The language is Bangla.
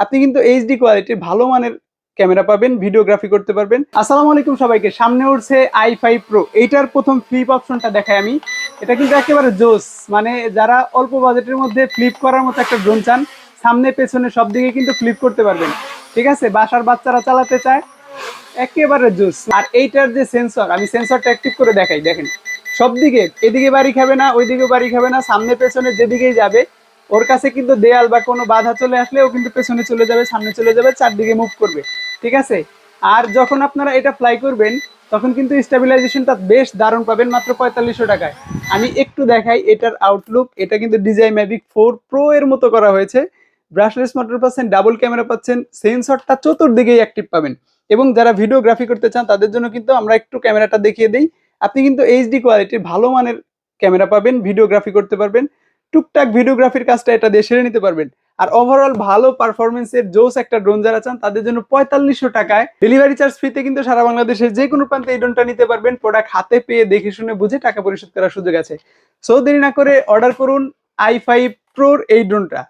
আপনি কিন্তু এইচডি কোয়ালিটির ভালো মানের ক্যামেরা পাবেন, ভিডিওগ্রাফি করতে পারবেন। আসসালামু আলাইকুম সবাইকে। সামনে উঠছে i5 Pro। এইটার প্রথম ফ্লিপ অপশনটা দেখাই আমি। এটা কিন্তু একেবারে জোস, মানে যারা অল্প বাজেটের মধ্যে ফ্লিপ করার মতো একটা ড্রোন চান, সামনে পেছনে সব দিকে কিন্তু ফ্লিপ করতে পারবেন। ঠিক আছে, বাসার বাচ্চারা চালাতে চায়, একেবারে জোস। আর এইটার যে সেন্সর, আমি সেন্সরটা অ্যাক্টিভ করে দেখাই, দেখেন সব দিকে, এদিকে বাড়ি খাবে না, ওইদিকে বাড়ি খাবে না, সামনে পেছনে যেদিকেই যাবে ওর কাছে কিন্তু দেয়াল বা কোনো বাধা চলে আসলে ও কিন্তু পেছনে চলে যাবে, সামনে চলে যাবে, চারদিকে মুভ করবে। ঠিক আছে। আর যখন আপনারা এটা ফ্লাই করবেন তখন কিন্তু স্টেবিলাইজেশনটা বেশ দারুণ পাবেন মাত্র 4500 টাকায়। আমি একটু দেখাই এটার আউটলুক। এটা কিন্তু DJI Mavic 4 Pro এর মতো করা হয়েছে। ব্রাশলেস মোটর পাচ্ছেন, ডাবল ক্যামেরা পাচ্ছেন, সেন্সরটা চতুর্দিকেই অ্যাক্টিভ পাবেন। এবং যারা ভিডিওগ্রাফি করতে চান তাদের জন্য কিন্তু আমরা একটু ক্যামেরাটা দেখিয়ে দিই। আপনি কিন্তু এইচডি কোয়ালিটির ভালো মানের ক্যামেরা পাবেন, ভিডিওগ্রাফি করতে পারবেন, টুকটাক ভিডিওগ্রাফির কাজটা এটা দিয়ে সেরে নিতে পারবেন। আর ওভারঅল ভালো পারফরমেন্সের জোস একটা ড্রোন যারা চান তাদের জন্য 4500 টাকায় ডেলিভারি চার্জ ফ্রিতে কিন্তু সারা বাংলাদেশের যে কোনো প্রান্তে এই ড্রোনটা নিতে পারবেন। প্রোডাক্ট হাতে পেয়ে দেখে শুনে বুঝে টাকা পরিশোধ করার সুযোগ আছে। সো দেরি না করে অর্ডার করুন i5 Pro এই ড্রোনটা।